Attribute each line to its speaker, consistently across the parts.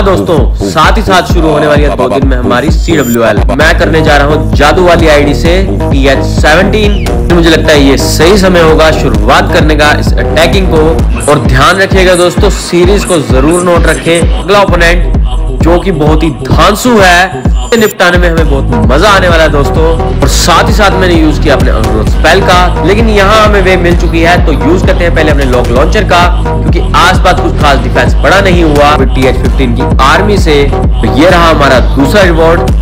Speaker 1: दोस्तों, साथ ही साथ शुरू होने वाली है 2 दिन में हमारी CWL। मैं करने जा रहा हूँ जादू वाली आईडी से TH17। मुझे लगता है ये सही समय होगा शुरुआत करने का इस अटैकिंग को। और ध्यान रखिएगा दोस्तों, सीरीज को जरूर नोट रखें। अगला ओपोनेंट जो कि बहुत ही धांसू है, निपटाने में हमें बहुत मजा आने वाला है दोस्तों। और साथ ही साथ मैंने यूज किया अपने अनग्रोथ स्पेल का, लेकिन यहाँ हमें वे मिल चुकी है तो यूज करते हैं पहले अपने लॉक लॉन्चर का, क्योंकि आसपास कुछ खास डिफेंस बड़ा नहीं हुआ TH15 की आर्मी से। तो ये रहा हमारा दूसरा रिवॉर्ड।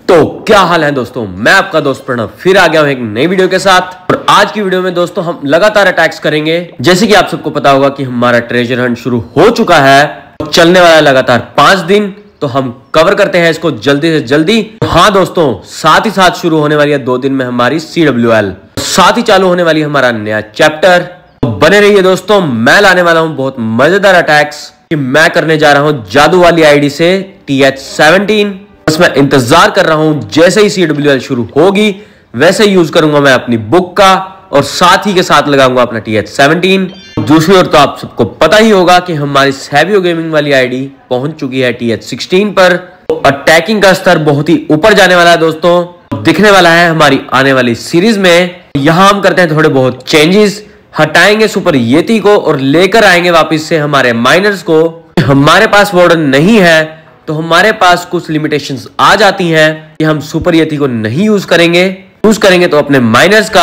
Speaker 1: तो क्या हाल है दोस्तों, मैं आपका दोस्त प्रणव फिर आ गया हूं एक नई वीडियो के साथ। और आज की वीडियो में दोस्तों हम लगातार अटैक्स करेंगे। जैसे कि आप सबको पता होगा कि हमारा ट्रेजर हंट शुरू हो चुका है, चलने वाला है लगातार 5 दिन। तो हम कवर करते हैं इसको जल्दी से जल्दी। हाँ दोस्तों, साथ ही साथ शुरू होने वाली है 2 दिन में हमारी CWL, साथ ही चालू होने वाली है हमारा नया चैप्टर। तो बने रहिए दोस्तों, मैं लाने वाला हूं बहुत मजेदार अटैक्स कि मैं करने जा रहा हूं जादू वाली आईडी से TH17। बस मैं इंतजार कर रहा हूं, जैसे ही CWL शुरू होगी वैसे ही यूज करूंगा मैं अपनी बुक का, और साथ ही के साथ लगाऊंगा अपना TH17। दूसरी ओर तो आप सबको पता ही होगा कि हमारी सैबियो गेमिंग वाली आईडी पहुंच चुकी है TH16 पर। तो अटैकिंग का स्तर बहुत ही ऊपर जाने वाला है दोस्तों, दिखने वाला है हमारी आने वाली सीरीज में। यहां हम करते हैं थोड़े बहुत चेंजेस, हटाएंगे सुपर येती को और लेकर आएंगे वापस से हमारे माइनर्स को। हमारे पास वार्डन नहीं है तो हमारे पास कुछ लिमिटेशंस आ जाती हैं कि हम सुपर येती को नहीं यूज करेंगे तो अपने माइनर्स का।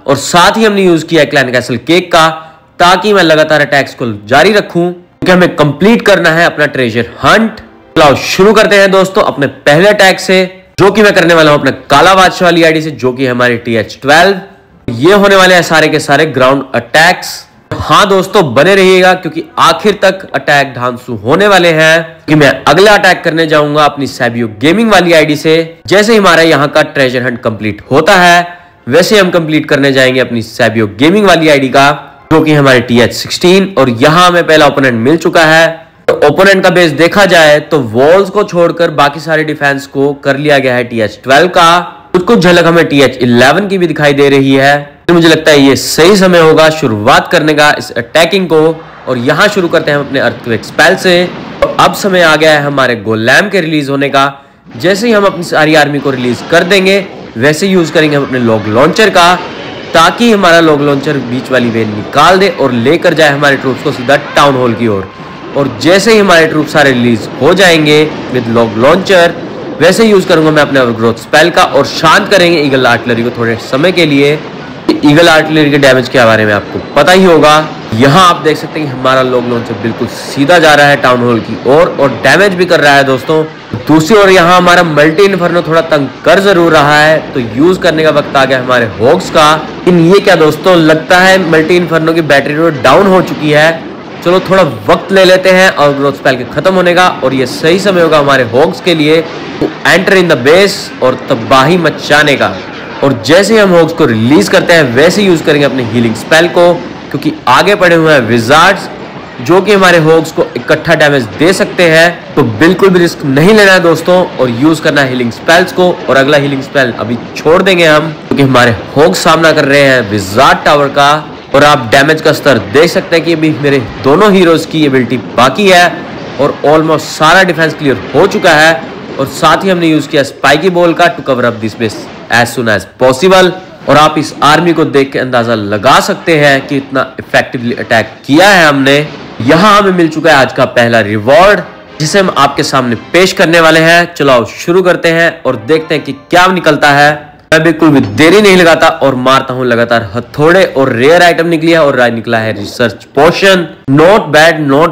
Speaker 1: और साथ ही हमने यूज किया क्लैन कैसल केक का, ताकि मैं लगातार अटैक्स को जारी रखूं, क्योंकि हमें कंप्लीट करना है अपना ट्रेजर हंट। चलो शुरू करते हैं दोस्तों अपने पहले अटैक से, जो कि मैं करने वाला हूं अपने काला बादशाह वाली आईडी से, जो कि हमारी TH12। ये होने वाले हैं सारे के सारे ग्राउंड अटैक्स। हाँ दोस्तों, बने रहिएगा क्योंकि आखिर तक अटैक धांसू होने वाले हैं। कि मैं अगला अटैक करने जाऊंगा अपनी सैबियो गेमिंग वाली आईडी से। जैसे ही हमारा यहाँ का ट्रेजर हंट कंप्लीट होता है, वैसे हम कंप्लीट करने जाएंगे अपनी सैबियो गेमिंग वाली आईडी का, जो कि हमारे TH16। और यहाँ हमें पहला ओपोनेंट मिल चुका है। तो ओपोनेंट का बेस देखा जाए तो वॉल्स को छोड़कर बाकी सारे डिफेंस को कर लिया गया है TH12 का। कुछ झलक हमें TH11 की भी दिखाई दे रही है। तो मुझे लगता है ये सही समय होगा शुरुआत करने का इस अटैकिंग को। और यहाँ शुरू करते हैं अपने अर्थक्वेक स्पेल से। तो अब समय आ गया है हमारे गोलैम के रिलीज होने का। जैसे ही हम अपनी सारी आर्मी को रिलीज कर देंगे, वैसे यूज करेंगे हम अपने लॉग लॉन्चर का, ताकि हमारा लॉग लॉन्चर बीच वाली वेन निकाल दे और लेकर जाए हमारे ट्रूप्स को सीधा टाउन हॉल की ओर। और जैसे ही हमारे ट्रूप सारे रिलीज हो जाएंगे विद लॉग लॉन्चर, वैसे यूज करूंगा मैं अपने ग्रोथ स्पेल का, और शांत करेंगे ईगल आर्टिलरी को थोड़े समय के लिए। ईगल आर्टिलरी के डैमेज के बारे में आपको पता ही होगा। यहाँ आप देख सकते हैं कि हमारा लॉग लॉन्चर बिल्कुल सीधा जा रहा है टाउन हॉल की ओर, और डैमेज भी कर रहा है दोस्तों। दूसरी ओर यहाँ हमारा मल्टी इन्फर्नो थोड़ा तंग कर जरूर रहा है, तो यूज करने का वक्त आ गया हमारे हॉग्स का। लेकिन ये क्या दोस्तों, लगता है मल्टी इन्फर्नो की बैटरी डाउन हो चुकी है। चलो थोड़ा वक्त ले लेते हैं और ग्रोथ स्पेल के खत्म होने का, और ये सही समय होगा हमारे हॉग्स के लिए to enter in the base और तबाही मचाने का। और जैसे ही हम हॉग्स को रिलीज करते हैं, वैसे यूज करेंगे अपने हीलिंग स्पेल को, क्योंकि आगे पड़े हुए हैं विजार्ड्स, जो कि हमारे हॉग्स को इकट्ठा डैमेज दे सकते हैं। तो बिल्कुल भी रिस्क नहीं लेना है दोस्तों, और यूज करना है हीलिंग स्पेल्स को। और अगला हीलिंग स्पेल अभी छोड़ देंगे हम, क्योंकि हमारे हॉग्स सामना कर रहे हैं विजार्ड टावर का। और आप डैमेज का स्तर देख सकते हैं कि अभी मेरे दोनों हीरोज की एबिलिटी बाकी है, और ऑलमोस्ट सारा डिफेंस क्लियर हो चुका है। और साथ ही हमने यूज किया स्पाइकी बॉल का to cover up this base as soon as possible. और आप इस आर्मी को देख के अंदाजा लगा सकते हैं कि इतना इफेक्टिवली अटैक किया है हमने। यहाँ हमें मिल चुका है आज का पहला रिवॉर्ड, जिसे हम आपके सामने पेश करने वाले हैं। चलो आओ शुरू करते हैं और देखते हैं कि क्या निकलता है। मैं बिल्कुल भी देरी नहीं लगाता और मारता हूँ लगातार हथौड़े। और रेयर आइटम निकली है, और निकला है research potion. Not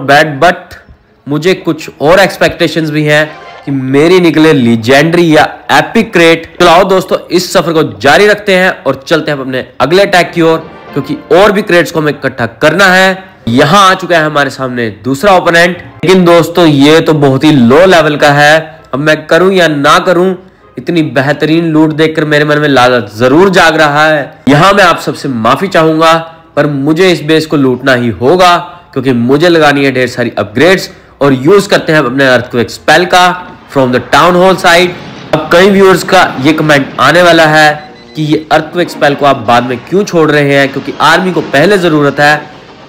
Speaker 1: bad, but मुझे कुछ और एक्सपेक्टेशंस भी हैं कि मेरी निकले लीजेंडरी या एपिक क्रेट। चलो दोस्तों इस सफर को जारी रखते हैं और चलते हैं अपने अगले अटैक की ओर, क्योंकि और भी क्रेट्स को हमें इकट्ठा करना है। यहाँ आ चुका है हमारे सामने दूसरा ओपोनेंट, लेकिन दोस्तों ये तो बहुत ही लो लेवल का है। अब मैं करूं या ना करूं, इतनी बेहतरीन लूट देखकर मेरे मन में लालच जरूर जाग रहा है। यहाँ मैं आप सबसे माफी चाहूंगा, पर मुझे इस बेस को लूटना ही होगा, क्योंकि मुझे लगानी है ढेर सारी अपग्रेड्स। और यूज करते हैं अपने अर्थक्वेक स्पेल का। From the town hall side. अब कई व्यूअर्स का ये कमेंट आने वाला है कि ये अर्थक्वेक स्पेल को आप बाद में क्यों छोड़ रहे हैं, क्योंकि आर्मी को पहले जरूरत है।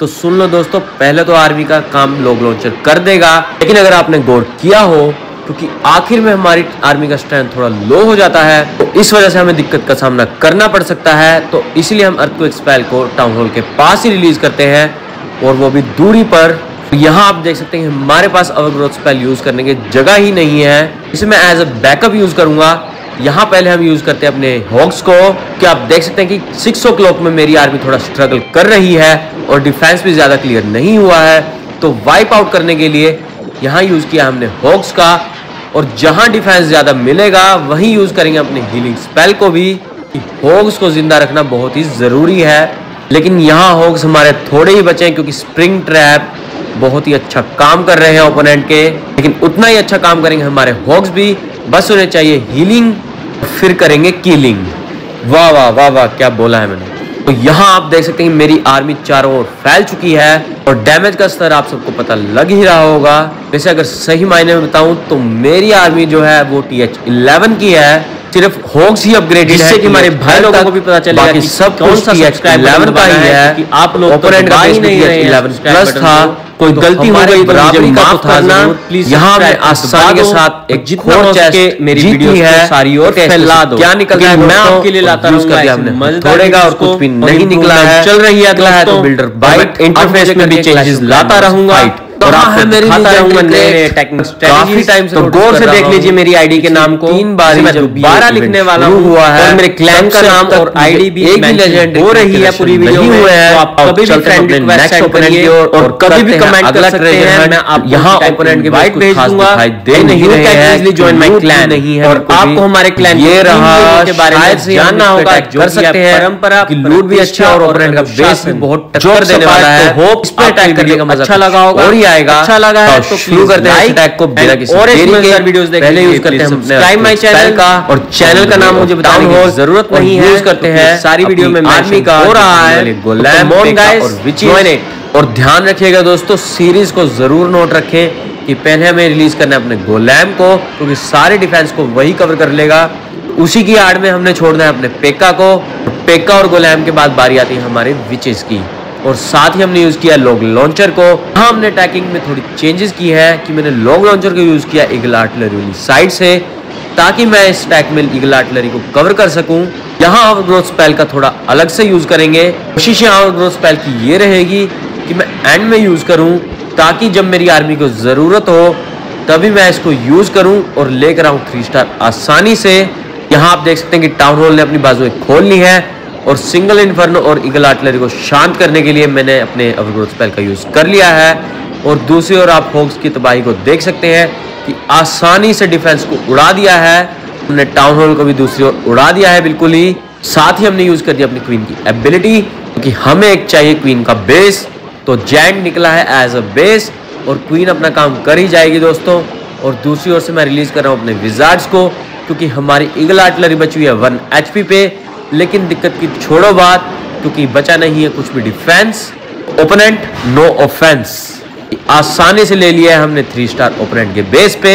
Speaker 1: तो सुन लो दोस्तों, पहले तो आर्मी का काम लॉग लॉन्चर कर देगा, लेकिन अगर आपने गौर किया हो, क्योंकि आखिर में हमारी आर्मी का स्ट्रेंथ थोड़ा लो हो जाता है, तो इस वजह से हमें दिक्कत का सामना करना पड़ सकता है। तो इसलिए हम अर्थक्वेक स्पेल को टाउन हॉल के पास ही रिलीज करते हैं, और वो भी दूरी पर। यहाँ आप देख सकते हैं हमारे पास ओवरग्रोथ स्पेल यूज करने की जगह ही नहीं है, इसे मैं एज अ बैकअप यूज करूंगा। यहाँ पहले हम यूज करते हैं अपने हॉग्स को, कि आप देख सकते हैं कि 6 o'clock में मेरी आर्मी थोड़ा स्ट्रगल कर रही है और डिफेंस भी ज्यादा क्लियर नहीं हुआ है। तो वाइप आउट करने के लिए यहाँ यूज किया हमने हॉग्स का, और जहां डिफेंस ज्यादा मिलेगा वहीं यूज करेंगे अपने हीलिंग स्पेल को भी। हॉग्स को जिंदा रखना बहुत ही जरूरी है, लेकिन यहाँ हॉग्स हमारे थोड़े ही बचे हैं, क्योंकि स्प्रिंग ट्रैप बहुत ही अच्छा काम कर रहे हैं ओपोनेंट के, लेकिन उतना ही अच्छा काम करेंगे हमारे हॉग्स भी। बस उन्हें चाहिए हीलिंग, फिर करेंगे किलिंग। वाह वाह वाह वाह, क्या बोला है मैंने। तो यहाँ आप देख सकते हैं मेरी आर्मी चारों ओर फैल चुकी है, और डैमेज का स्तर आप सबको पता लग ही रहा होगा। वैसे अगर सही मायने में बताऊं तो मेरी आर्मी जो है वो TH11 की है, सिर्फ हॉग्स ही अपग्रेडेड है, जिससे कि हमारे भाई लोगों को भी पता चलेगा कि सब कौन सा TH11 का ही है, कि आप लोग ओपोनेंट का ही नहीं है, 11 प्लस था। कोई गलती हो गई तो मुझे माफ करना। यहाँ मैं आसानी के साथ एक जितना हो सके मेरी वीडियो है सारी और फैला दो। क्या निकलता है मैं आपके लिए लाता रहूंगा, थोड़ेगा और कुछ भी नहीं निकला है, चल रही है अगला है तो बिल्डर बाइट इंटरफेस में भी चेंजेस लाता रहूंगा, और आपको दिखाता रहूंगा नए टेक्निक स्ट्रेटजी। तो गौर से देख लीजिए मेरी आईडी के नाम को, 3 बार मैं दोबारा लिखने वाला हुआ है, और मेरे क्लैन का नाम और आईडी भी एक ही लेजेंड हो रही है पूरी वीडियो में। तो आप कभी भी फ्रेंड रिक्वेस्ट सेंड करिए और कभी भी कमेंट कर सकते हैं, मैं आप यहाँ ओपोनेंट के बाइट भेज दूंगा। दे नहीं रहे हैं, जॉइन माय क्लैन नहीं है, और आपको हमारे क्लैन ये रहा के बारे में जानना होगा, कर सकते हैं। परंपरा की लूट भी अच्छा और ओपोनेंट का बेस भी बहुत टक्कर देने वाला है। होप इस पे अटैक करने का मजा अच्छा लगा होगा, और आएगा अच्छा लगा है तो शुरू करते हैं अटैक को बिना किसी देरी के। वीडियोस देखने पहले यूज करते हैं सब्सक्राइब माय चैनल का, और चैनल का नाम मुझे बताने की जरूरत नहीं है, यूज करते हैं सारी वीडियो में आर्मी का हो रहा है गोलैम और विचिज। और ध्यान रखिएगा दोस्तों, सीरीज को जरूर नोट रखें कि पहले हमें रिलीज करना है अपने गोलैम को, क्योंकि सारे डिफेंस को वही कवर कर लेगा। उसी की आड़ में हमने छोड़ना है अपने पेक्का को। पेक्का और गोलैम के बाद बारी आती है हमारे विचेस की, और साथ ही हमने यूज किया लॉग लॉन्चर को। हाँ, हमने अटैकिंग में थोड़ी चेंजेस की है, कि मैंने लॉग लॉन्चर को यूज किया ईगल आर्टिलरी वाली साइड से, ताकि मैं इस अटैक में ईगल आर्टिलरी को कवर कर सकूं। यहाँ ओवरग्रोथ स्पेल का थोड़ा अलग से यूज करेंगे। कोशिश यहाँ ओवरग्रोथ स्पेल की ये रहेगी कि मैं एंड में यूज करूं, ताकि जब मेरी आर्मी को जरूरत हो तभी मैं इसको यूज करूं और लेकर आऊं 3 स्टार आसानी से। यहाँ आप देख सकते हैं कि टाउन हॉल ने अपनी बाजुएं खोल ली है, और सिंगल इन्फर्नो और ईगल आर्टिलरी को शांत करने के लिए मैंने अपने ओवरग्रोथ स्पेल का यूज कर लिया है। और दूसरी ओर आप हॉग्स की तबाही को देख सकते हैं कि आसानी से डिफेंस को उड़ा दिया है। हमने टाउन हॉल को भी दूसरी ओर उड़ा दिया है बिल्कुल ही। साथ ही हमने यूज कर दिया अपनी क्वीन की एबिलिटी, क्योंकि हमें एक चाहिए क्वीन का बेस। तो जैंट निकला है एज अ बेस, और क्वीन अपना काम कर ही जाएगी दोस्तों। और दूसरी ओर से मैं रिलीज कर रहा हूँ अपने विजार्ड्स को, क्योंकि हमारी ईगल आर्टिलरी बची हुई है 1 HP पे। लेकिन दिक्कत की छोड़ो बात, क्योंकि बचा नहीं है कुछ भी डिफेंस। ओपोनेंट नो ऑफेंस, आसानी से ले लिया है हमने 3 स्टार ओपोनेंट के बेस पे।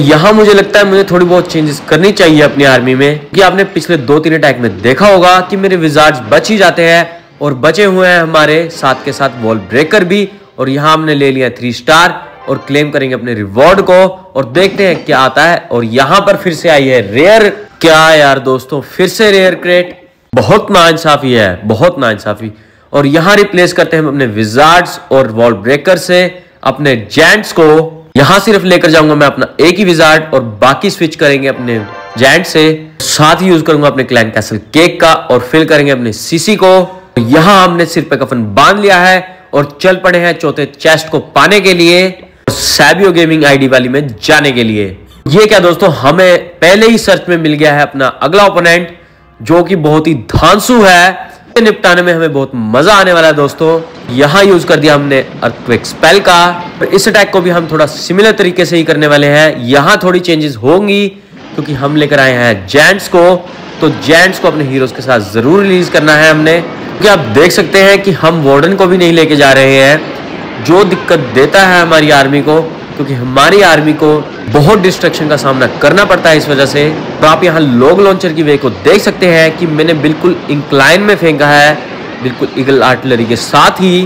Speaker 1: यहाँ मुझे लगता है मुझे थोड़ी बहुत चेंजेस करनी चाहिए अपनी आर्मी में, कि आपने पिछले 2-3 अटैक में देखा होगा कि मेरे विजार्ड्स बच ही जाते हैं, और बचे हुए हैं हमारे साथ के साथ वॉल ब्रेकर भी। और यहाँ हमने ले लिया 3 स्टार और क्लेम करेंगे अपने रिवॉर्ड को, और देखते हैं क्या आता है। और यहाँ पर फिर से आई है रेयर। क्या यार दोस्तों, फिर से रेयर क्रेट, बहुत नाइंसाफी है, बहुत नाइंसाफी। और यहाँ रिप्लेस करते हैं हम अपने विजार्ड्स और वॉल ब्रेकर से अपने जेंट्स को। यहाँ सिर्फ लेकर जाऊंगा मैं अपना एक ही विजार्ड, और बाकी स्विच करेंगे अपने जेंट से। साथ ही यूज करूंगा अपने क्लैन कैसल केक का, और फिल करेंगे अपने सीसी को। यहाँ हमने सिर पे कफन बांध लिया है और चल पड़े हैं चौथे चेस्ट को पाने के लिए, सैबियो गेमिंग आईडी वाली में जाने के लिए। ये क्या दोस्तों, हमें पहले ही सर्च में मिल गया है अपना अगला ओपोनेंट, जो कि बहुत ही धांसू है। निपटाने में हमें बहुत मजा आने वाला है दोस्तों। यहाँ यूज कर दिया हमने अर्थक्वेक स्पेल का। इस अटैक को भी हम थोड़ा सिमिलर तरीके से ही करने वाले हैं। यहाँ थोड़ी चेंजेस होंगी, क्योंकि हम लेकर आए हैं जेंट्स को। तो जेंट्स को अपने हीरोज के साथ जरूर रिलीज करना है हमने, क्योंकि आप देख सकते हैं कि हम वार्डन को भी नहीं लेके जा रहे हैं, जो दिक्कत देता है हमारी आर्मी को, क्योंकि हमारी आर्मी को बहुत डिस्ट्रक्शन का सामना करना पड़ता है इस वजह से। तो आप यहाँ लॉग लॉन्चर की वे को देख सकते हैं कि मैंने बिल्कुल इंक्लाइन में फेंका है, बिल्कुल ईगल आर्टिलरी के साथ ही,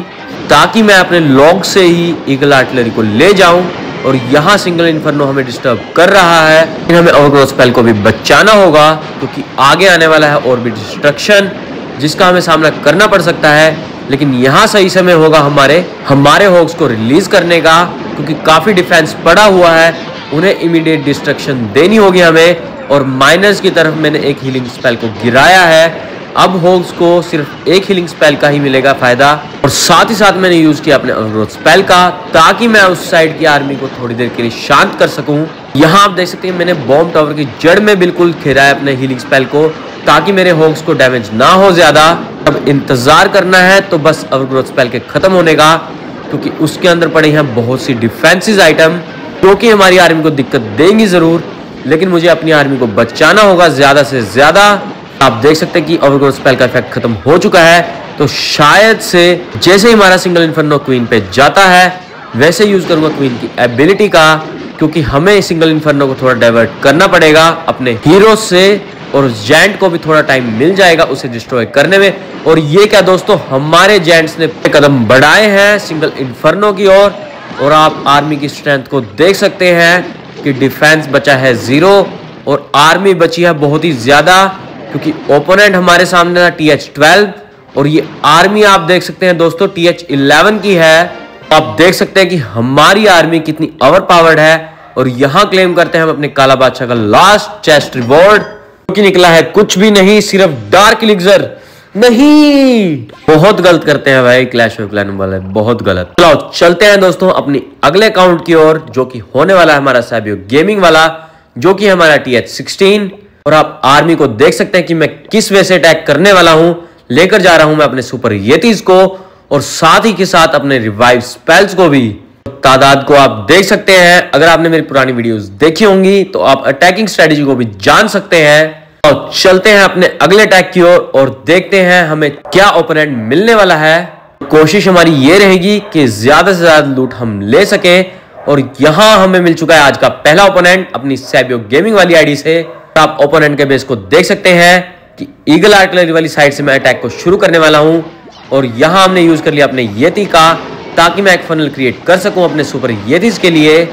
Speaker 1: ताकि मैं अपने लॉग से ही ईगल आर्टिलरी को ले जाऊं। और यहाँ सिंगल इन्फर्नो हमें डिस्टर्ब कर रहा है, लेकिन हमें ओवरग्रोथ स्पेल को भी बचाना होगा क्योंकि आगे आने वाला है और भी डिस्ट्रक्शन जिसका हमें सामना करना पड़ सकता है। लेकिन यहाँ सही समय होगा हमारे होग्स को रिलीज करने का, क्योंकि काफी डिफेंस पड़ा हुआ है, उन्हें इमीडिएट डिस्ट्रक्शन देनी होगी हमें। और माइनर्स की तरफ मैंने एक हीलिंग स्पेल को गिराया है, अब होग्स को सिर्फ एक हीलिंग स्पेल का ही मिलेगा फायदा। और साथ ही साथ मैंने यूज किया अपने ओवरग्रोथ स्पेल का, ताकि मैं उस साइड की आर्मी को थोड़ी देर के लिए शांत कर सकूं। यहाँ आप देख सकते हैं मैंने बॉम्ब टावर की जड़ में बिल्कुल घेरा है अपने हीलिंग स्पेल को, ताकि मेरे होग्स को डैमेज ना हो ज्यादा। अब इंतजार करना है तो बस ओवरग्रोथ स्पेल के खत्म होने का, क्योंकि उसके अंदर पड़े हैं बहुत सी डिफेंसिव आइटम जो कि हमारी आर्मी को दिक्कत देंगी जरूर, लेकिन मुझे अपनी आर्मी को बचाना होगा ज्यादा से ज्यादा। आप देख सकते हैं कि ओवरग्रोथ स्पेल का इफेक्ट खत्म हो चुका है, तो शायद से जैसे ही हमारा सिंगल इन्फर्नो क्वीन पे जाता है वैसे यूज करूंगा क्वीन की एबिलिटी का, क्योंकि हमें सिंगल इन्फर्नो को थोड़ा डाइवर्ट करना पड़ेगा अपने हीरो से, और जेंट को भी थोड़ा टाइम मिल जाएगा उसे डिस्ट्रॉय करने में। और ये क्या दोस्तों, हमारे जेंट्स ने कदम बढ़ाए हैं सिंगल इन्फर्नो की ओर। और आप आर्मी की स्ट्रेंथ को देख सकते हैं कि डिफेंस बचा है 0 और आर्मी बची है बहुत ही ज्यादा, क्योंकि ओपोनेंट हमारे सामने था TH-12 और ये आर्मी आप देख सकते हैं दोस्तों TH-11 की है। आप देख सकते हैं कि हमारी आर्मी कितनी ओवर पावर्ड है। और यहां क्लेम करते हैं हम अपने काला बादशाह का लास्ट चेस्ट रिवॉर्ड, जो कि निकला है कुछ भी नहीं, सिर्फ डार्क एलिक्सर। नहीं, बहुत गलत करते हैं भाई क्लैश ऑफ क्लैंस वाले, बहुत गलत। चलो चलते हैं दोस्तों अपनी अगले अकाउंट की ओर, जो कि होने वाला है हमारा सैबियो गेमिंग वाला, जो कि हमारा TH-16। और आप आर्मी को देख सकते हैं कि मैं किस वे से अटैक करने वाला हूं। लेकर जा रहा हूं मैं अपने सुपर येतीज को और साथ ही के साथ अपने रिवाइव स्पेल्स को भी। तादाद को आप देख सकते हैं, अगर आपने मेरी पुरानी वीडियोस देखी होंगी तो आप अटैकिंग स्ट्रेटेजी को भी जान सकते हैं। और चलते हैं अपने अगले अटैक की ओर और देखते हैं हमें क्या ओपोनेंट मिलने वाला है। कोशिश हमारी ये रहेगी कि ज्यादा से ज्यादा लूट हम ले सके। और यहां हमें मिल चुका है आज का पहला ओपोनेंट अपनी सैबियो गेमिंग वाली आईडी से। आप ओपोनेंट के बेस को देख सकते हैं कि ईगल आर्टिलरी वाली साइड से मैं अटैक को शुरू करने वाला हूं। और यहां हमने यूज कर लिया अपने येती का, ताकि मैं एक फनल क्रिएट कर सकूं अपने सुपर येतीज के लिए।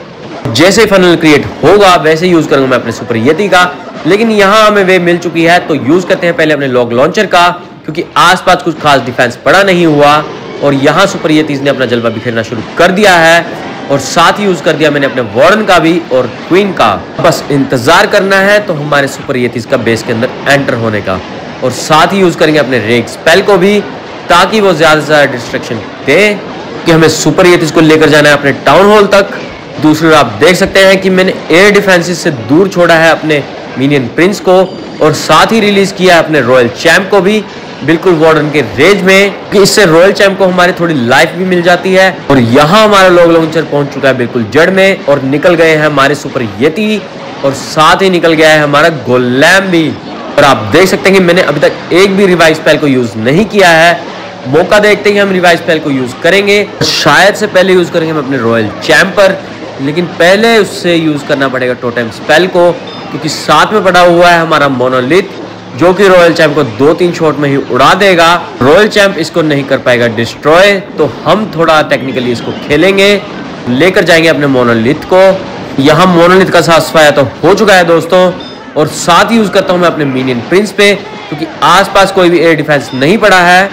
Speaker 1: जैसे फनल क्रिएट होगा वैसे यूज करूंगा मैं अपने सुपर येती का, लेकिन यहां हमें वे मिल चुकी है तो यूज करते हैं पहले अपने लॉग लॉन्चर का, क्योंकि आसपास कुछ खास डिफेंस पड़ा नहीं हुआ। और यहां सुपर येतीज ने अपना जलवा बिखेरना शुरू कर दिया है, और साथ ही यूज कर दिया मैंने अपने वार्डन का भी और क्वीन का। बस इंतजार करना है तो हमारे सुपर येतीज का बेस के अंदर एंटर होने का। और साथ ही यूज करेंगे अपने रेग स्पेल को भी, ताकि वो ज्यादा से ज्यादा डिस्ट्रक्शन दे, कि हमें सुपर येतीज को लेकर जाना है अपने टाउन हॉल तक। दूसरी ओर आप देख सकते हैं कि मैंने एयर डिफेंसेस से दूर छोड़ा है अपने मिनियन प्रिंस को, और साथ ही रिलीज किया है अपने रॉयल चैंप को भी बिल्कुल वार्डन के रेंज में, कि इससे रॉयल चैंप को हमारी थोड़ी लाइफ भी मिल जाती है। और यहाँ हमारा लॉग लॉन्चर पहुंच चुका है बिल्कुल जड़ में, और निकल गए हैं हमारे सुपर येती, और साथ ही निकल गया है हमारा गोलैम भी। और आप देख सकते हैं कि मैंने अभी तक एक भी रिवाइव स्पेल को यूज नहीं किया है। मौका देखते ही हम रिवाइव स्पेल को यूज करेंगे। शायद से पहले यूज करेंगे हम अपने रॉयल चैंप पर, लेकिन पहले उससे यूज करना पड़ेगा टोटेम स्पेल को, क्योंकि साथ में पड़ा हुआ है हमारा मोनोलिथ, जो कि रॉयल चैंप को 2-3 शॉट में ही उड़ा देगा। रॉयल चैंप इसको नहीं कर पाएगा डिस्ट्रॉय, तो हम थोड़ा टेक्निकली इसको खेलेंगे, लेकर जाएंगे अपने मोनोलिथ को। यहाँ मोनोलिथ का सासफाया तो हो चुका है दोस्तों, और साथ ही यूज करता हूँ मैं अपने मिनियन प्रिंस पे, क्योंकि आसपास कोई भी एयर डिफेंस नहीं पड़ा है।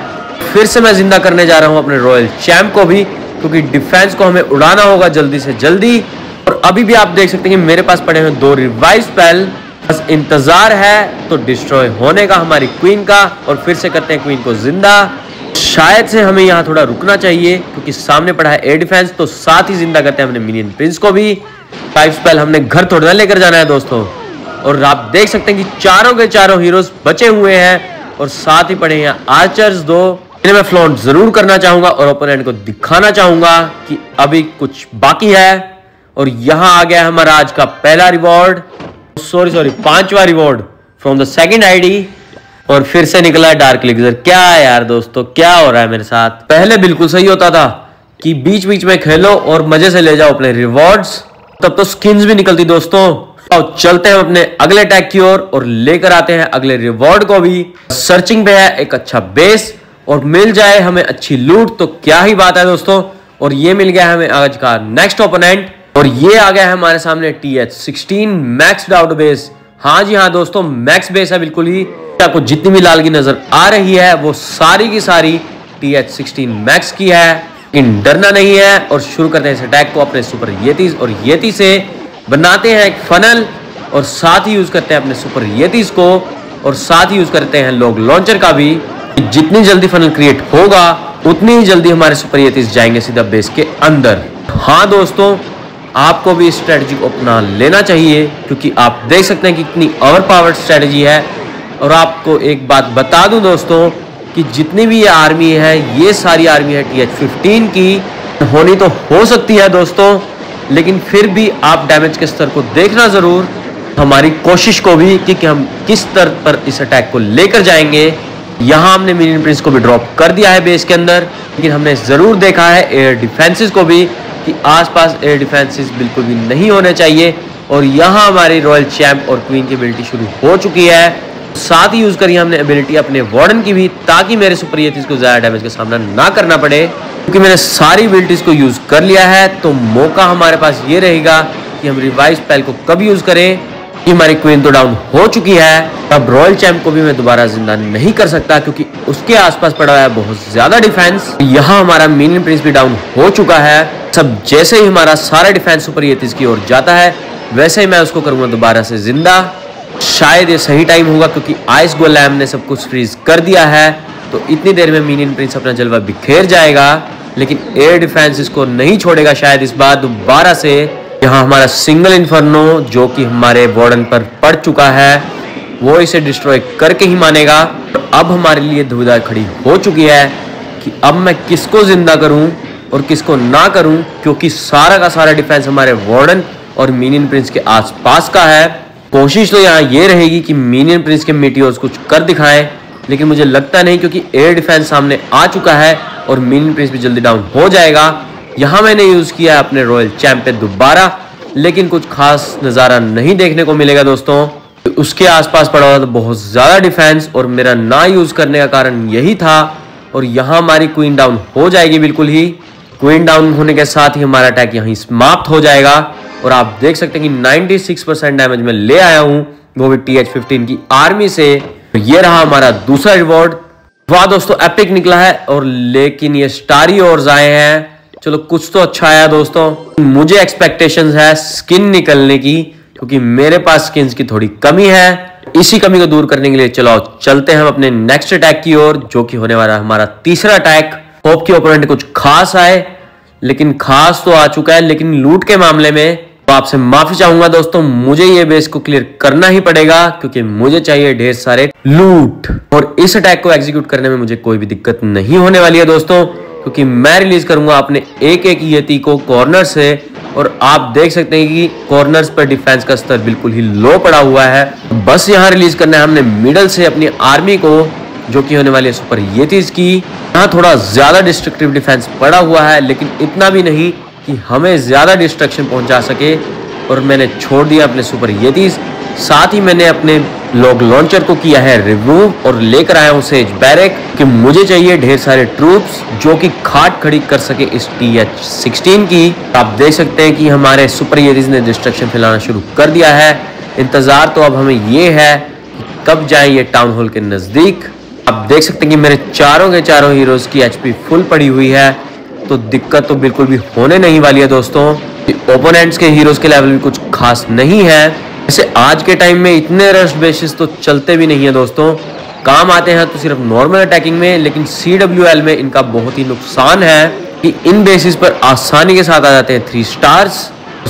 Speaker 1: फिर से मैं जिंदा करने जा रहा हूँ अपने रॉयल चैंप को भी, क्योंकि डिफेंस को हमें उड़ाना होगा जल्दी से जल्दी। और अभी भी आप देख सकते हैं कि मेरे पास पड़े हैं 2 रिवाइव स्पेल, बस इंतजार है तो डिस्ट्रॉय होने का हमारी क्वीन का। और फिर से करते हैं क्वीन को जिंदा। शायद से हमें यहाँ थोड़ा रुकना चाहिए, क्योंकि सामने पड़ा है एयर डिफेंस, तो साथ ही जिंदा करते हैं अपने मिनियन प्रिंस को भी। 5 स्पेल हमने घर थोड़ा ना लेकर जाना है दोस्तों। और आप देख सकते हैं कि चारों के चारों हीरोज बचे हुए हैं, और साथ ही पड़े हैं आर्चर्स 2। इन्हें मैं फ्लॉन्ट जरूर करना चाहूंगा और ओपोनेंट को दिखाना चाहूंगा कि अभी कुछ बाकी है। और यहाँ आ गया हमारा आज का पहला रिवॉर्ड, सॉरी 5वां reward from the second ID. और फिर से निकला डार्क एलिक्सर। क्या यार दोस्तों, क्या हो रहा है मेरे साथ? पहले बिल्कुल सही होता था, कि बीच बीच में खेलो और मजे से ले जाओ अपने रिवॉर्ड्स। तब तो स्किन्स भी निकलती दोस्तों। अब चलते हैं अपने अगले टैग की ओर और लेकर आते हैं अगले रिवॉर्ड को भी। सर्चिंग पे है एक अच्छा बेस और मिल जाए हमें अच्छी लूट तो क्या ही बात है दोस्तों। और ये मिल गया हमें आज का नेक्स्ट ओपोनेंट और ये आ गया है हमारे सामने TH16 मैक्स आउट बेस। हाँ जी हाँ दोस्तों, मैक्स बेस है बिल्कुल ही। आपको जितनी भी लाल की नजर आ रही है वो सारी की सारी TH16 मैक्स की है। लेकिन डरना नहीं है और शुरू करते हैं इस अटैक को अपने सुपर येतीज और येती से बनाते हैं एक फनल और साथ ही यूज करते हैं अपने सुपर येतीज को और साथ ही यूज करते हैं लॉग लॉन्चर का भी। जितनी जल्दी फनल क्रिएट होगा उतनी ही जल्दी हमारे सुपर येतीज जाएंगे सीधा बेस के अंदर। हाँ दोस्तों, आपको भी इस स्ट्रेटजी को अपना लेना चाहिए क्योंकि आप देख सकते हैं कि कितनी ओवर पावर्ड स्ट्रेटजी है। और आपको एक बात बता दूं दोस्तों कि जितनी भी ये आर्मी है ये सारी आर्मी है TH15 की। होनी तो हो सकती है दोस्तों, लेकिन फिर भी आप डैमेज के स्तर को देखना जरूर, हमारी कोशिश को भी कि हम किस स्तर पर इस अटैक को लेकर जाएंगे। यहाँ हमने मिनियन प्रिंस को भी ड्रॉप कर दिया है बेस के अंदर, लेकिन हमने जरूर देखा है एयर डिफेंसेस को भी कि आसपास एयर डिफेंसेस बिल्कुल भी नहीं होने चाहिए। और यहाँ हमारी रॉयल चैंप और क्वीन की एबिलिटी शुरू हो चुकी है। साथ ही यूज करी हमने एबिलिटी अपने वार्डन की भी, ताकि मेरे सुपर येतीज को ज्यादा डैमेज का सामना ना करना पड़े। क्योंकि मैंने सारी एबिलिटीज को यूज कर लिया है तो मौका हमारे पास ये रहेगा कि हम रिवाइव स्पेल को कब यूज करें। कि हमारी क्वीन तो डाउन हो चुकी है, अब रॉयल चैंप को भी मैं दोबारा जिंदा नहीं कर सकता क्योंकि उसके आसपास पड़ा है बहुत ज्यादा डिफेंस। यहाँ हमारा मिनियन प्रिंस भी डाउन हो चुका है। सब जैसे ही हमारा सारा डिफेंस सुपर येतीज की ओर जाता है वैसे ही मैं उसको करूंगा दोबारा से जिंदा। शायद ये सही टाइम होगा क्योंकि आइस गोलैम ने सब कुछ फ्रीज कर दिया है तो इतनी देर में मिनियन प्रिंस अपना जलवा बिखेर जाएगा। लेकिन एयर डिफेंस इसको नहीं छोड़ेगा शायद इस बार दोबारा से। यहाँ हमारा सिंगल इन्फर्नो जो कि हमारे वार्डन पर पड़ चुका है वो इसे डिस्ट्रॉय करके ही मानेगा। तो अब हमारे लिए दुविधा खड़ी हो चुकी है कि अब मैं किसको जिंदा करूं और किसको ना करूं, क्योंकि सारा का सारा डिफेंस हमारे वार्डन और मिनियन प्रिंस के आसपास का है। कोशिश तो यहाँ ये रहेगी कि मिनियन प्रिंस के मीटियोर्स कुछ कर दिखाएं, लेकिन मुझे लगता नहीं क्योंकि एयर डिफेंस सामने आ चुका है और मिनियन प्रिंस भी जल्दी डाउन हो जाएगा। यहाँ मैंने यूज किया है अपने रॉयल चैंप पे दोबारा, लेकिन कुछ खास नज़ारा नहीं देखने को मिलेगा दोस्तों। उसके आसपास पड़ा हुआ तो बहुत ज़्यादा डिफेंस और मेरा ना यूज करने का कारण यही था। और यहाँ हमारी क्वीन डाउन हो जाएगी बिल्कुल ही। क्वीन डाउन होने के साथ ही हमारा अटैक यहीं समाप्त हो जाएगा। और आप देख सकते हैं कि 96% डैमेज में ले आया हूं, वो भी TH15 की आर्मी से। ये रहा हमारा दूसरा रिवॉर्ड। वाह दोस्तों, एपिक निकला है और लेकिन ये स्टारी और आए हैं। चलो कुछ तो अच्छा आया दोस्तों। मुझे एक्सपेक्टेशंस है स्किन निकलने की क्योंकि मेरे पास स्किन्स की थोड़ी कमी है। इसी कमी को दूर करने के लिए चलो चलते हैं हम अपने नेक्स्ट अटैक की ओर, जो कि होने वाला है हमारा तीसरा अटैक। होप की ओपोनेंट कुछ खास आए, लेकिन खास तो आ चुका है। लेकिन लूट के मामले में तो आपसे माफी चाहूंगा दोस्तों, मुझे ये बेस को क्लियर करना ही पड़ेगा क्योंकि मुझे चाहिए ढेर सारे लूट। और इस अटैक को एग्जीक्यूट करने में मुझे कोई भी दिक्कत नहीं होने वाली है दोस्तों, क्योंकि मैं रिलीज करूंगा अपने एक एक येती को कॉर्नर से। और आप देख सकते हैं कि कॉर्नर्स पर डिफेंस का स्तर बिल्कुल ही लो पड़ा हुआ है। बस यहाँ रिलीज करना है हमने मिडल से अपनी आर्मी को, जो कि होने वाली है सुपर येतीज की। यहाँ थोड़ा ज्यादा डिस्ट्रक्टिव डिफेंस पड़ा हुआ है, लेकिन इतना भी नहीं कि हमें ज्यादा डिस्ट्रक्शन पहुंचा सके। और मैंने छोड़ दिया अपने सुपर येतीज। साथ ही मैंने अपने लॉग लॉन्चर को किया है रिमूव और लेकर आया हूं सेज बैरक कि मुझे चाहिए ढेर सारे ट्रूप्स जो कि खाट खड़ी कर सके इस TH16 की। आप देख सकते हैं कि हमारे सुपर येतीज ने डिस्ट्रक्शन फैलाना शुरू कर दिया है। इंतजार तो अब हमें ये है कि कब जाए ये टाउन हॉल के नजदीक। आप देख सकते हैं कि मेरे चारों के चारों हीरोज की HP फुल पड़ी हुई है, तो दिक्कत तो बिल्कुल भी होने नहीं वाली है दोस्तों। ओपोनेंट्स के हीरोज के लेवल भी कुछ खास नहीं है। वैसे आज के टाइम में इतने रश बेसिस तो चलते भी नहीं है दोस्तों, काम आते हैं तो सिर्फ नॉर्मल अटैकिंग में। लेकिन CWL में इनका बहुत ही नुकसान है कि इन बेसिस पर आसानी के साथ आ जाते हैं 3 स्टार्स।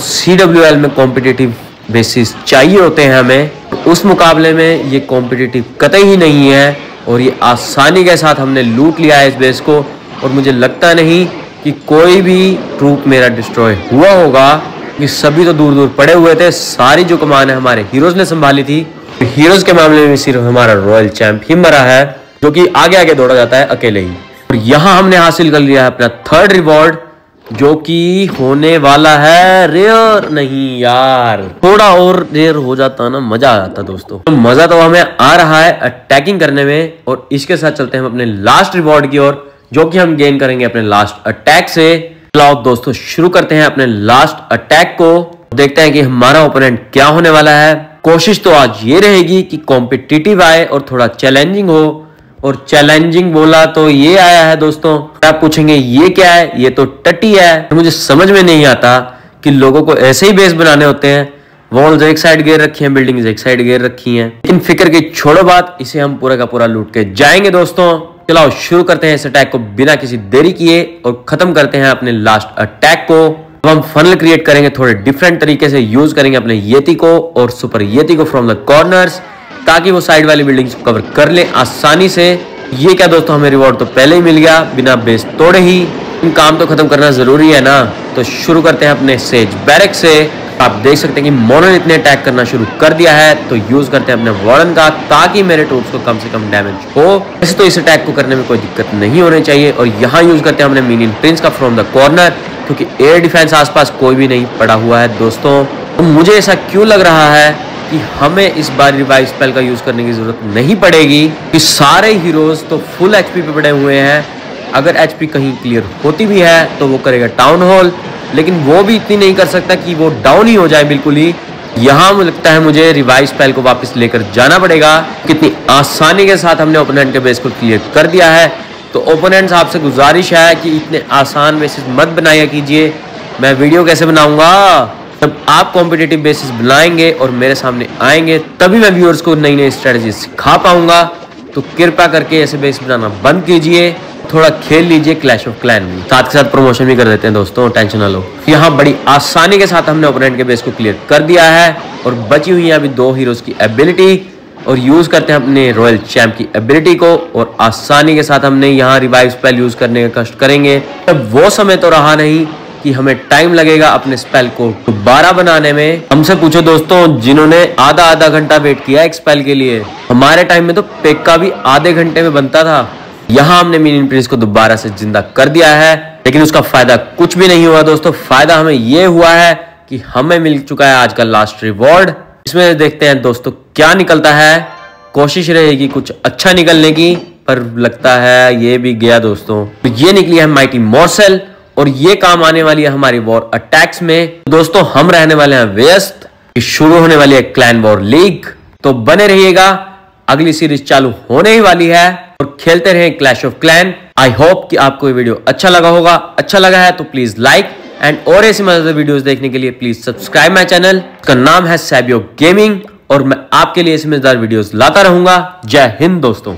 Speaker 1: CWL में कॉम्पिटिटिव बेसिस चाहिए होते हैं हमें, उस मुकाबले में ये कॉम्पिटिटिव कतई ही नहीं है। और ये आसानी के साथ हमने लूट लिया है इस बेस को। और मुझे लगता नहीं कि कोई भी ट्रूप मेरा डिस्ट्रॉय हुआ होगा, कि सभी तो दूर दूर पड़े हुए थे। सारी जो कमान है हमारे हीरोज ने संभाली थी। हीरोज के मामले में सिर्फ हमारा रॉयल चैंप ही मरा है, जो कि आगे आगे दौड़ा जाता है अकेले ही। और यहाँ हमने हासिल कर लिया है अपना थर्ड रिवॉर्ड, जो कि होने वाला है रेयर। नहीं यार, थोड़ा और रेयर हो जाता ना मजा आ जाता दोस्तों। तो मजा तो हमें आ रहा है अटैकिंग करने में, और इसके साथ चलते हैं हम अपने लास्ट रिवॉर्ड की ओर, जो कि हम गेन करेंगे अपने लास्ट अटैक से। चलो दोस्तों शुरू करते हैं अपने लास्ट अटैक को, देखते हैं कि हमारा ओपोनेंट क्या होने वाला है। कोशिश तो आज ये रहेगी कि कॉम्पिटिटिव आए और थोड़ा चैलेंजिंग हो, और चैलेंजिंग बोला तो ये आया है दोस्तों। आप पूछेंगे ये क्या है, ये तो टटी है। मुझे समझ में नहीं आता कि लोगों को ऐसे ही बेस बनाने होते हैं। वॉल्स एक साइड घेर रखी हैं, बिल्डिंग्स एक साइड घेर रखी हैं, लेकिन फिक्र की छोड़ो बात, इसे हम पूरा का पूरा लूट के जाएंगे दोस्तों। चलो शुरू करते हैं इस अटैक को बिना किसी देरी किए, और खत्म करते हैं अपने लास्ट अटैक को। अब हम फनल क्रिएट करेंगे थोड़े डिफरेंट तरीके से, यूज करेंगे अपने येती को और सुपर येती को फ्रॉम द कॉर्नर्स, ताकि वो साइड वाली बिल्डिंग्स को कवर कर ले आसानी से। ये क्या दोस्तों, हमें रिवॉर्ड तो पहले ही मिल गया बिना बेस तोड़े ही। इन काम तो खत्म करना जरूरी है ना, तो शुरू करते हैं अपने सेज बैरक से। आप देख सकते हैं कि मोनोलिथ ने अटैक करना शुरू कर दिया है, तो यूज करते हैं अपने वार्डन का, ताकि मेरे ट्रूप्स को कम से कम डैमेज हो। वैसे तो इस अटैक को करने में कोई दिक्कत नहीं होनी चाहिए, और यहाँ यूज करते हैं अपने मिनियन प्रिंस का फ्रॉम द कॉर्नर, क्योंकि एयर डिफेंस आसपास कोई भी नहीं पड़ा हुआ है दोस्तों। तो मुझे ऐसा क्यों लग रहा है कि हमें इस बार रिवाइव स्पेल का यूज करने की जरूरत नहीं पड़ेगी, कि सारे हीरोज तो फुल एचपी पे पड़े हुए हैं। अगर एचपी कहीं क्लियर होती भी है तो वो करेगा टाउन हॉल, लेकिन वो भी इतनी नहीं कर सकता कि वो डाउन ही हो जाए बिल्कुल ही। यहाँ मुझे लगता है मुझे रिवाइव स्पेल को वापस लेकर जाना पड़ेगा। कितनी आसानी के साथ हमने ओपोनेंट के बेस को क्लियर कर दिया है। तो ओपोनेंट्स आपसे गुजारिश है कि इतने आसान बेसिस मत बनाया कीजिए। मैं वीडियो कैसे बनाऊंगा, जब आप कॉम्पिटिटिव बेसिस बनाएंगे और मेरे सामने आएंगे, तभी मैं व्यूअर्स को नई नई स्ट्रेटजी सिखा पाऊंगा। तो कृपया करके ऐसे बेस बनाना बंद कीजिए, थोड़ा खेल लीजिए क्लैश ऑफ क्लैन में, साथ के साथ प्रमोशन भी कर देते हैं दोस्तों, टेंशन ना लो। यहाँ बड़ी आसानी के साथ हमने ओपोनेंट के बेस को क्लियर कर दिया है, और बची हुई है अभी 2 हीरोज की एबिलिटी, और यूज करते हैं अपने रॉयल चैंप की एबिलिटी को, और आसानी के साथ हमने यहाँ रिवाइव स्पेल यूज करने का कष्ट करेंगे। तब वो समय तो रहा नहीं कि हमें टाइम लगेगा अपने स्पेल को दोबारा बनाने में। हमसे पूछो दोस्तों जिन्होंने आधा घंटा वेट किया एक स्पेल के लिए, हमारे टाइम में तो पेक्का भी आधे घंटे में बनता था। यहाँ हमने मिनियन प्रिंस को दोबारा से जिंदा कर दिया है, लेकिन उसका फायदा कुछ भी नहीं हुआ दोस्तों। फायदा हमें यह हुआ है कि हमें मिल चुका है आज का लास्ट रिवॉर्ड। इसमें देखते हैं दोस्तों क्या निकलता है। कोशिश रहेगी कुछ अच्छा निकलने की, पर लगता है ये भी गया दोस्तों। तो ये निकली है माइटी मॉर्सेल, और ये काम आने वाली है हमारी वॉर अटैक्स में। दोस्तों हम रहने वाले हैं व्यस्त, शुरू होने वाली है क्लैन वॉर लीग, तो बने रहिएगा, अगली सीरीज चालू होने ही वाली है, और खेलते रहे clash of clan. I hope कि आपको ये वीडियो अच्छा लगा होगा। अच्छा लगा है तो प्लीज लाइक, एंड और ऐसी मजेदार वीडियोस देखने के लिए प्लीज सब्सक्राइब माय चैनल। इसका नाम है सैबियो गेमिंग, और मैं आपके लिए ऐसी मजेदार वीडियोस लाता रहूंगा। जय हिंद दोस्तों।